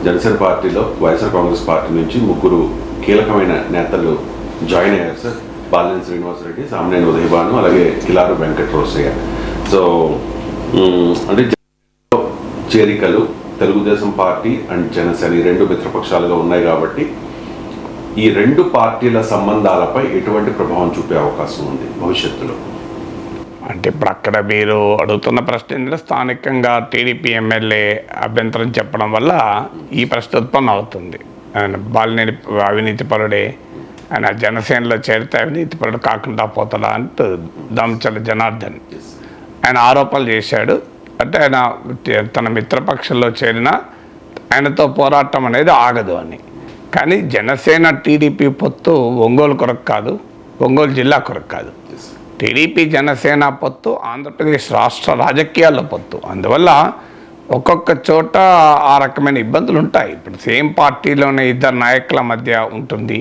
జనసేన పార్టీలో వైఎస్ఆర్ కాంగ్రెస్ పార్టీ నుంచి ముగ్గురు కీలకమైన నేతలు జాయిన్ అయ్యారు సార్. బాలినేని శ్రీనివాసరెడ్డి, సామినేని ఉదయభాను, అలాగే కిలారు వెంకట రోసయ్య. సో అంటే చేరికలు తెలుగుదేశం పార్టీ అండ్ జనసేన ఈ రెండు మిత్రపక్షాలుగా ఉన్నాయి కాబట్టి ఈ రెండు పార్టీల సంబంధాలపై ఎటువంటి ప్రభావం చూపే అవకాశం ఉంది భవిష్యత్తులో? అంటే ఇప్పుడు అక్కడ మీరు అడుగుతున్న ప్రశ్న ఏంటంటే స్థానికంగా టీడీపీ ఎమ్మెల్యే అభ్యంతరం చెప్పడం వల్ల ఈ ప్రశ్న ఉత్పన్నం అవుతుంది. ఆయన బాలినేని అవినీతిపరుడే, ఆయన జనసేనలో చేరితే అవినీతిపరుడు కాకుండా పోతాడా అంటూ దామచల జనార్దన్ ఆయన ఆరోపణలు చేశాడు. అంటే ఆయన తన మిత్రపక్షంలో చేరిన ఆయనతో పోరాటం అనేది ఆగదు అని. కానీ జనసేన టీడీపీ పొత్తు ఒంగోలు కొరకు కాదు, ఒంగోలు జిల్లా కొరకు కాదు. టీడీపీ జనసేన పొత్తు ఆంధ్రప్రదేశ్ రాష్ట్ర రాజకీయాల్లో పొత్తు. అందువల్ల ఒక్కొక్క చోట ఆ రకమైన ఇబ్బందులు ఉంటాయి. ఇప్పుడు సేమ్ పార్టీలోనే ఇద్దరు నాయకుల మధ్య ఉంటుంది.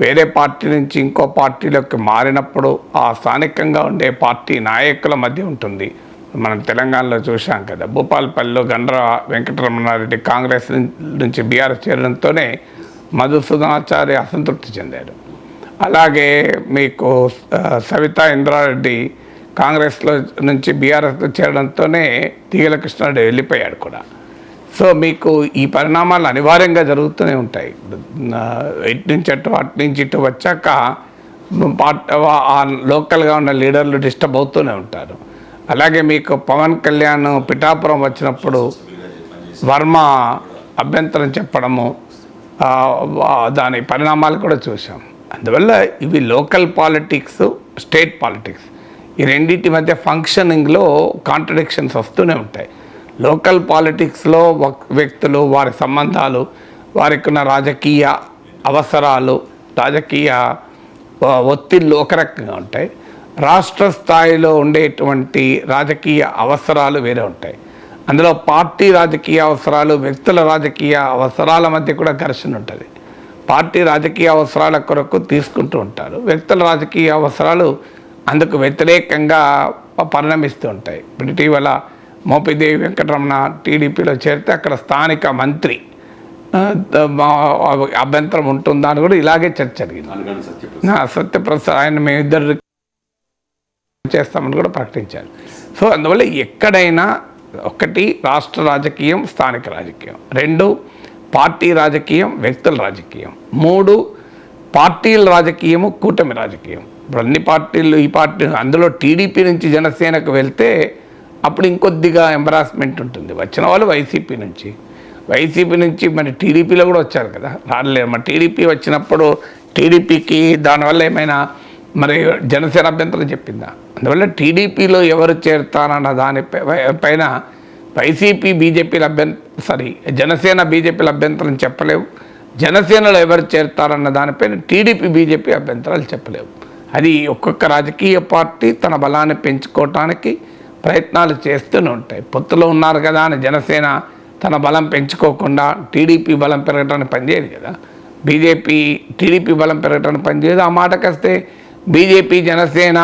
వేరే పార్టీ నుంచి ఇంకో పార్టీలోకి మారినప్పుడు ఆ స్థానికంగా ఉండే పార్టీ నాయకుల మధ్య ఉంటుంది. మనం తెలంగాణలో చూసాం కదా, భూపాలపల్లిలో గండ్ర వెంకటరమణారెడ్డి కాంగ్రెస్ నుంచి బీఆర్ఎస్ చేరడంతోనే మధుసూదనాచారి అసంతృప్తి చెందాడు. అలాగే మీకు సవితా ఇంద్రారెడ్డి కాంగ్రెస్లో నుంచి బీఆర్ఎస్లో చేరడంతోనే తీగల కృష్ణారెడ్డి వెళ్ళిపోయాడు కూడా. సో మీకు ఈ పరిణామాలు అనివార్యంగా జరుగుతూనే ఉంటాయి. ఇటు నుంచి అటు నుంచి ఇటు వచ్చాక లోకల్గా ఉన్న లీడర్లు డిస్టర్బ్ అవుతూనే ఉంటారు. అలాగే మీకు పవన్ కళ్యాణ్ పిఠాపురం వచ్చినప్పుడు వర్మ అభ్యంతరం చెప్పడము, దాని పరిణామాలు కూడా చూసాం. అందువల్ల ఇవి లోకల్ పాలిటిక్స్, స్టేట్ పాలిటిక్స్ ఈ రెండింటి మధ్య ఫంక్షనింగ్లో కాంట్రడిక్షన్స్ వస్తూనే ఉంటాయి. లోకల్ పాలిటిక్స్లో వ్యక్తులు, వారి సంబంధాలు, వారికి ఉన్న రాజకీయ అవసరాలు, రాజకీయ ఒత్తిళ్ళు ఒక రకంగా ఉంటాయి. రాష్ట్ర స్థాయిలో ఉండేటువంటి రాజకీయ అవసరాలు వేరే ఉంటాయి. అందులో పార్టీ రాజకీయ అవసరాలు, వ్యక్తుల రాజకీయ అవసరాల మధ్య కూడా ఘర్షణ ఉంటుంది. పార్టీ రాజకీయ అవసరాల కొరకు తీసుకుంటూ ఉంటారు, వ్యక్తుల రాజకీయ అవసరాలు అందుకు వ్యతిరేకంగా పరిణమిస్తూ ఉంటాయి. ఇప్పుడు ఇటీవల మోపిదేవి వెంకటరమణ టీడీపీలో చేరితే అక్కడ స్థానిక మంత్రి అభ్యంతరం ఉంటుందా అని కూడా ఇలాగే చర్చ జరిగింది. సత్యప్రసాద్ ఆయన మేమిద్దరు చేస్తామని కూడా ప్రకటించారు. సో అందువల్ల ఎక్కడైనా ఒకటి రాష్ట్ర రాజకీయం, స్థానిక రాజకీయం, రెండు పార్టీ రాజకీయం, వ్యక్తుల రాజకీయం, మూడు పార్టీల రాజకీయము, కూటమి రాజకీయం. ఇప్పుడు అన్ని పార్టీలు ఈ పార్టీ అందులో టీడీపీ నుంచి జనసేనకు వెళ్తే అప్పుడు ఇంకొద్దిగా ఎంబరాస్మెంట్ ఉంటుంది. వచ్చిన వాళ్ళు వైసీపీ నుంచి మరి టీడీపీలో కూడా వచ్చారు కదా, రాలేదు. మరి టీడీపీ వచ్చినప్పుడు టీడీపీకి దానివల్ల ఏమైనా మరి జనసేన అభ్యంతరం చెప్పిందా? అందువల్ల టీడీపీలో ఎవరు చేరుతారన్న దానిపైన వైసీపీ బీజేపీల జనసేన బీజేపీల అభ్యంతరం చెప్పలేవు. జనసేనలో ఎవరు చేరుతారన్న దానిపైన టీడీపీ బీజేపీ అభ్యంతరాలు చెప్పలేవు. అది ఒక్కొక్క రాజకీయ పార్టీ తన బలాన్ని పెంచుకోవటానికి ప్రయత్నాలు చేస్తూనే ఉంటాయి. పొత్తులో ఉన్నారు కదా అని జనసేన తన బలం పెంచుకోకుండా టీడీపీ బలం పెరగడానికి పనిచేయదు కదా. టీడీపీ బలం పెరగడానికి పనిచేయదు. ఆ మాటకొస్తే బీజేపీ జనసేన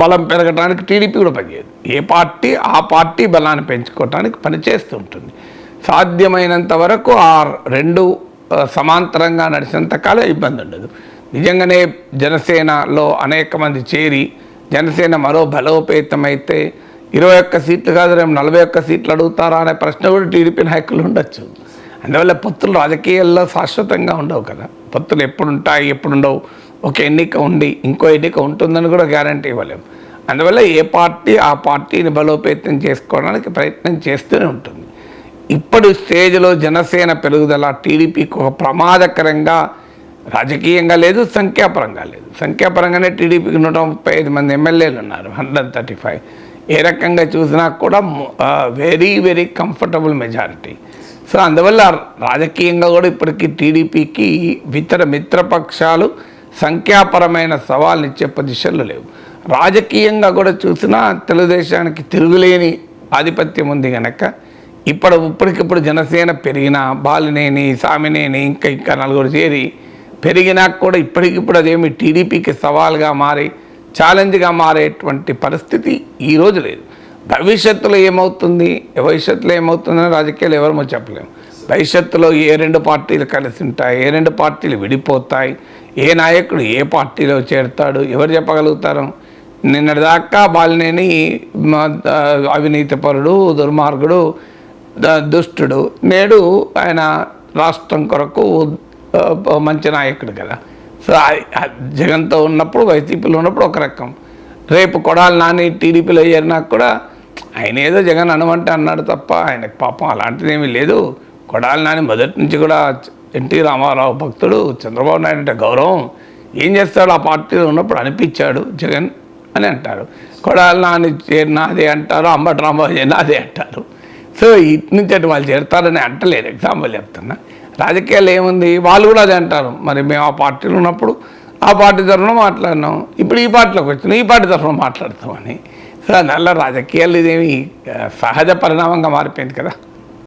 బలం పెరగడానికి టీడీపీ కూడా పనిచేయదు. ఏ పార్టీ ఆ పార్టీ బలాన్ని పెంచుకోవటానికి పనిచేస్తూ ఉంటుంది. సాధ్యమైనంత వరకు ఆ రెండు సమాంతరంగా నడిచినంతకాలం ఇబ్బంది ఉండదు. నిజంగానే జనసేనలో అనేక మంది చేరి జనసేన మరో బలోపేతమైతే 21 సీట్లు కాదు 41 సీట్లు అడుగుతారా అనే ప్రశ్న కూడా టీడీపీ నాయకులు ఉండొచ్చు. అందువల్ల పొత్తులు రాజకీయాల్లో శాశ్వతంగా ఉండవు కదా. పొత్తులు ఎప్పుడు ఉంటాయి, ఎప్పుడు ఉండవు. ఒక ఎన్నిక ఉండి ఇంకో ఎన్నిక ఉంటుందని కూడా గ్యారంటీ ఇవ్వలేము. అందువల్ల ఏ పార్టీ ఆ పార్టీని బలోపేతం చేసుకోవడానికి ప్రయత్నం చేస్తూనే ఉంటుంది. ఇప్పుడు స్టేజ్లో జనసేన పెరుగుదల టీడీపీకి ఒక ప్రమాదకరంగా రాజకీయంగా లేదు, సంఖ్యాపరంగా లేదు. సంఖ్యాపరంగానే టీడీపీకి 135 మంది ఎమ్మెల్యేలు ఉన్నారు, 135. ఏ రకంగా చూసినా కూడా very very comfortable majority. So అందువల్ల రాజకీయంగా కూడా ఇప్పటికీ టీడీపీకి ఇతర మిత్రపక్షాలు సంఖ్యాపరమైన సవాళ్ళు ఇచ్చే పొజిషన్లు లేవు. రాజకీయంగా కూడా చూసినా తెలుగుదేశానికి తిరుగులేని ఆధిపత్యం ఉంది కనుక ఇప్పటికిప్పుడు జనసేన పెరిగినా, బాలినేని, సామినేని ఇంకా నలుగురు చేరి పెరిగినా కూడా ఇప్పటికిప్పుడు అదేమి టీడీపీకి సవాల్గా మారి ఛాలెంజ్గా మారేటువంటి పరిస్థితి ఈరోజు లేదు. భవిష్యత్తులో ఏమవుతుందని రాజకీయాలు ఎవరమో చెప్పలేము. భవిష్యత్తులో ఏ రెండు పార్టీలు కలిసి ఉంటాయి, ఏ రెండు పార్టీలు విడిపోతాయి, ఏ నాయకుడు ఏ పార్టీలో చేరుతాడు, ఎవరు చెప్పగలుగుతారు? నిన్నటిదాకా బాలినేని అవినీతిపరుడు, దుర్మార్గుడు, దుష్టుడు. నేడు ఆయన రాష్ట్రం కొరకు మంచి నాయకుడు కదా. సో జగన్తో ఉన్నప్పుడు, వైసీపీలో ఉన్నప్పుడు ఒక రకం, రేపు కొడాలి నాని టీడీపీలో చేరినాక కూడా ఆయన ఏదో జగన్ అనమంటే అన్నాడు తప్ప ఆయనకు పాపం అలాంటిదేమీ లేదు. కొడాలి నాని మొదటి నుంచి కూడా ఎన్టీ రామారావు భక్తుడు, చంద్రబాబు నాయుడు అంటే గౌరవం. ఏం చేస్తాడు ఆ పార్టీలో ఉన్నప్పుడు అనిపించాడు జగన్ అని అంటారు. కొడాలి నాని చేరినా అదే అంటారు, అంబటి రాంబాబు చేరినా అదే అంటారు. సో ఇటు నుంచి అటు వాళ్ళు చేరుతారని అంటలేరు. ఎగ్జాంపుల్ చెప్తున్నా. రాజకీయాలు ఏముంది, వాళ్ళు కూడా అదే అంటారు. మరి మేము ఆ పార్టీలో ఉన్నప్పుడు ఆ పార్టీ తరఫున మాట్లాడినాం, ఇప్పుడు ఈ పార్టీలోకి వచ్చినాం, ఈ పార్టీ తరఫున మాట్లాడతామని. సో అందువల్ల రాజకీయాలు ఇదేమి సహజ పరిణామంగా మారిపోయింది కదా.